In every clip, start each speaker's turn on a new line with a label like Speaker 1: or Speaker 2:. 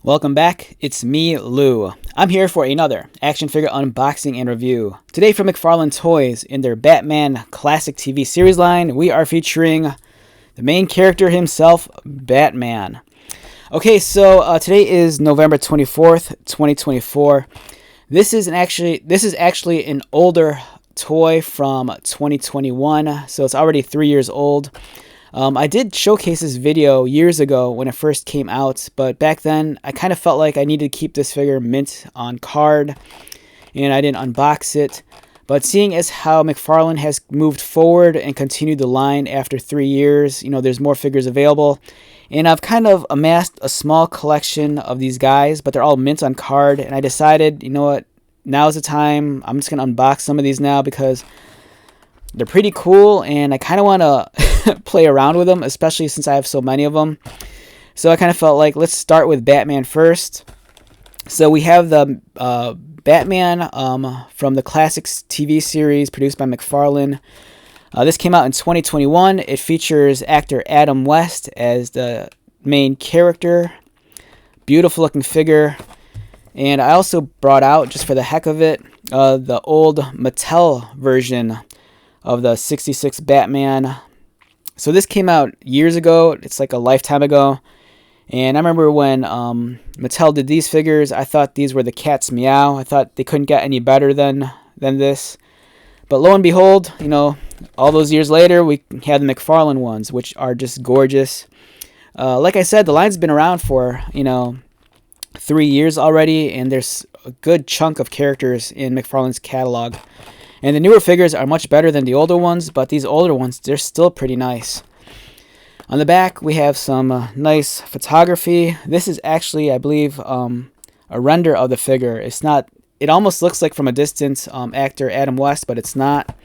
Speaker 1: Welcome back, it's me, Lou. I'm here for another action figure unboxing and review. Today from McFarlane Toys, in their Batman Classic TV series line, we are featuring the main character himself, Batman. Okay, so today is November 24th, 2024. This is actually an older toy from 2021, so it's already 3 years old. I did showcase this video years ago when it first came out, but back then I kind of felt like I needed to keep this figure mint on card, and I didn't unbox it. But seeing as how McFarlane has moved forward and continued the line after 3 years, there's more figures available. And I've kind of amassed a small collection of these guys, but they're all mint on card, and I decided, you know what, now's the time. I'm just going to unbox some of these now because they're pretty cool, and I kind of want to play around with them, especially since I have so many of them. So I kind of felt like let's start with Batman first. So we have the Batman from the Classics TV series produced by McFarlane. This came out in 2021. It features actor Adam West as the main character. Beautiful looking figure. And I also brought out, just for the heck of it, the old Mattel version of the 66 Batman. So this came out years ago. It's like a lifetime ago. And I remember when Mattel did these figures, I thought these were the cat's meow. I thought they couldn't get any better than this. But lo and behold, all those years later, we have the McFarlane ones, which are just gorgeous. Like I said, the line's been around for, 3 years already, and there's a good chunk of characters in McFarlane's catalog. And the newer figures are much better than the older ones, but these older ones, they're still pretty nice. On the back, we have some nice photography. This is actually, I believe, a render of the figure. It's not. It almost looks like from a distance actor Adam West, but it's not.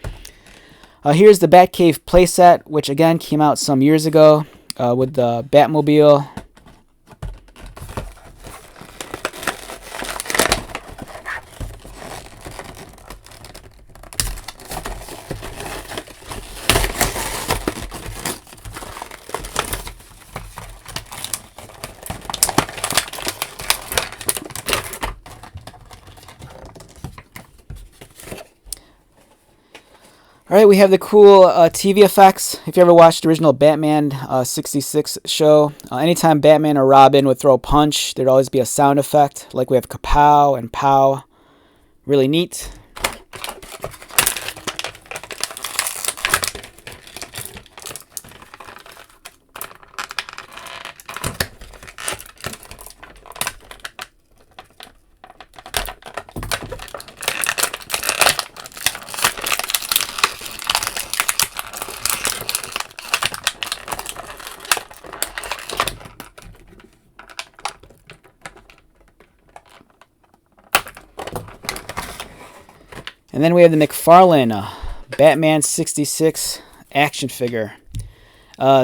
Speaker 1: Here's the Batcave playset, which again came out some years ago with the Batmobile. Alright, we have the cool TV effects. If you ever watched the original Batman 66 show, anytime Batman or Robin would throw a punch, there'd always be a sound effect. Like we have kapow and pow. Really neat. And then we have the McFarlane Batman 66 action figure.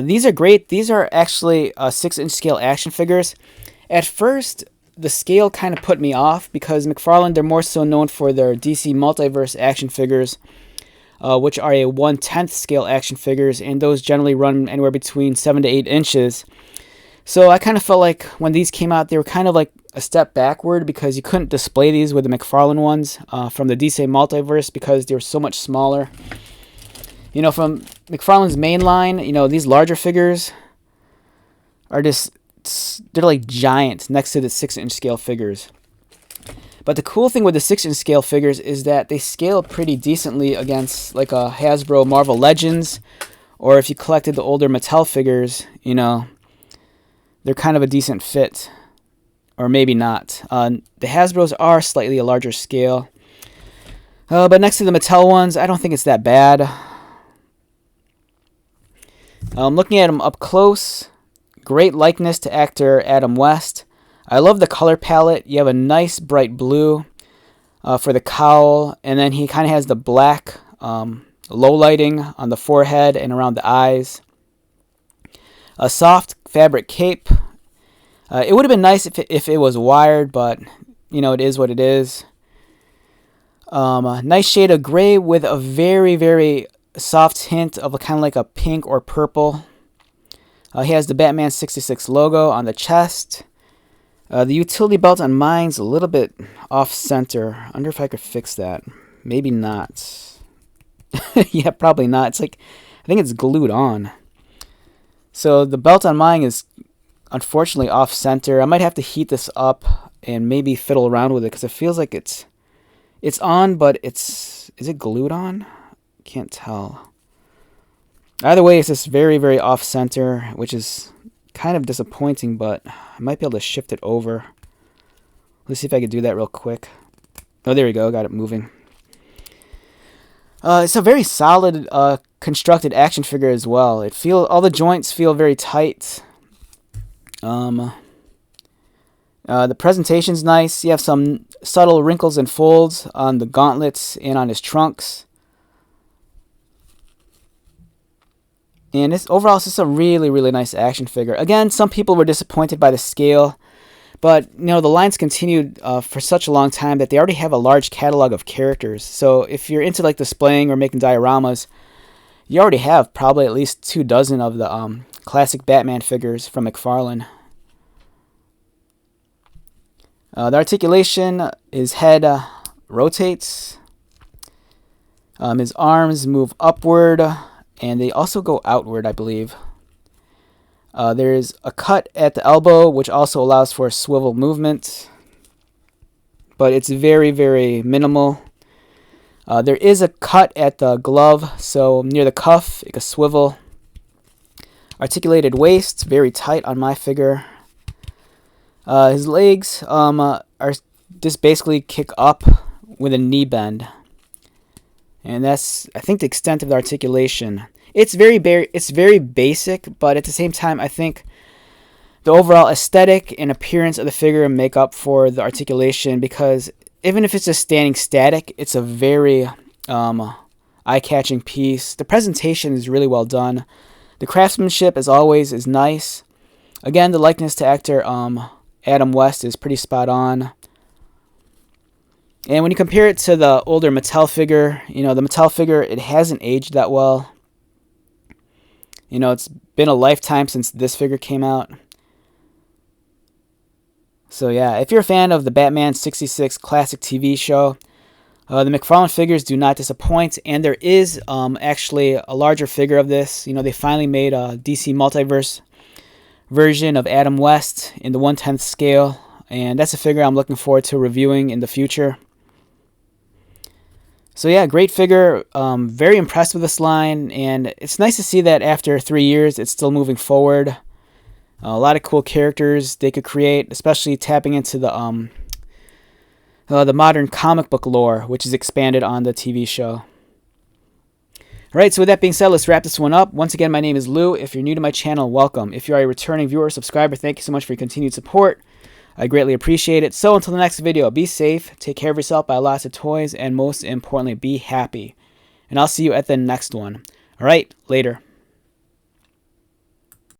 Speaker 1: These are great. These are actually 6-inch scale action figures. At first, the scale kind of put me off because McFarlane, they're more so known for their DC Multiverse action figures, which are a 1/10 scale action figures, and those generally run anywhere between 7 to 8 inches. So I kind of felt like when these came out, they were kind of like a step backward because you couldn't display these with the McFarlane ones from the DC Multiverse because they were so much smaller. From McFarlane's main line, these larger figures are they're like giant next to the 6-inch scale figures. But the cool thing with the 6-inch scale figures is that they scale pretty decently against like a Hasbro Marvel Legends, or if you collected the older Mattel figures, they're kind of a decent fit, or maybe not. The Hasbros are slightly a larger scale, but next to the Mattel ones, I don't think it's that bad. Looking at them up close, great likeness to actor Adam West. I love the color palette. You have a nice bright blue for the cowl, and then he kind of has the black low lighting on the forehead and around the eyes. A soft fabric cape. It would have been nice if it was wired, but it is what it is. Nice shade of gray with a very, very soft hint of a kind of like a pink or purple. He has the Batman 66 logo on the chest. The utility belt on mine's a little bit off center. I wonder if I could fix that. Maybe not. Yeah, probably not. It's like, I think it's glued on. So the belt on mine is unfortunately off center. I might have to heat this up and maybe fiddle around with it because it feels like it's on, but is it glued on? Can't tell. Either way, it's just very, very off center, which is kind of disappointing, but I might be able to shift it over. Let's see if I can do that real quick. Oh, there we go. Got it moving. It's a very solid constructed action figure as well. All the joints feel very tight. The presentation's nice. You have some subtle wrinkles and folds on the gauntlets and on his trunks. And overall, it's just a really, really nice action figure. Again, some people were disappointed by the scale, but the lines continued for such a long time that they already have a large catalog of characters. So if you're into like displaying or making dioramas, you already have probably at least 24 of the classic Batman figures from McFarlane. The articulation, his head rotates. His arms move upward, and they also go outward, I believe. There's a cut at the elbow, which also allows for swivel movement, but it's very, very minimal. There is a cut at the glove, so near the cuff, it can swivel. Articulated waist, very tight on my figure. His legs are just basically kick up with a knee bend. And that's, I think, the extent of the articulation. It's very basic, but at the same time, I think the overall aesthetic and appearance of the figure make up for the articulation, because even if it's just standing static, it's a very eye-catching piece. The presentation is really well done. The craftsmanship, as always, is nice. Again, the likeness to actor Adam West is pretty spot on. And when you compare it to the older Mattel figure, the Mattel figure, it hasn't aged that well. It's been a lifetime since this figure came out. So yeah, if you're a fan of the Batman 66 classic TV show, the McFarlane figures do not disappoint, and there is actually a larger figure of this. They finally made a DC Multiverse version of Adam West in the 1/10th scale, and that's a figure I'm looking forward to reviewing in the future. So yeah, great figure. Very impressed with this line, and it's nice to see that after 3 years, it's still moving forward. A lot of cool characters they could create, especially tapping into the modern comic book lore, which is expanded on the TV show. Alright, so with that being said, let's wrap this one up. Once again, my name is Lou. If you're new to my channel, welcome. If you are a returning viewer or subscriber, thank you so much for your continued support. I greatly appreciate it. So until the next video, be safe, take care of yourself, buy lots of toys, and most importantly, be happy. And I'll see you at the next one. Alright, later.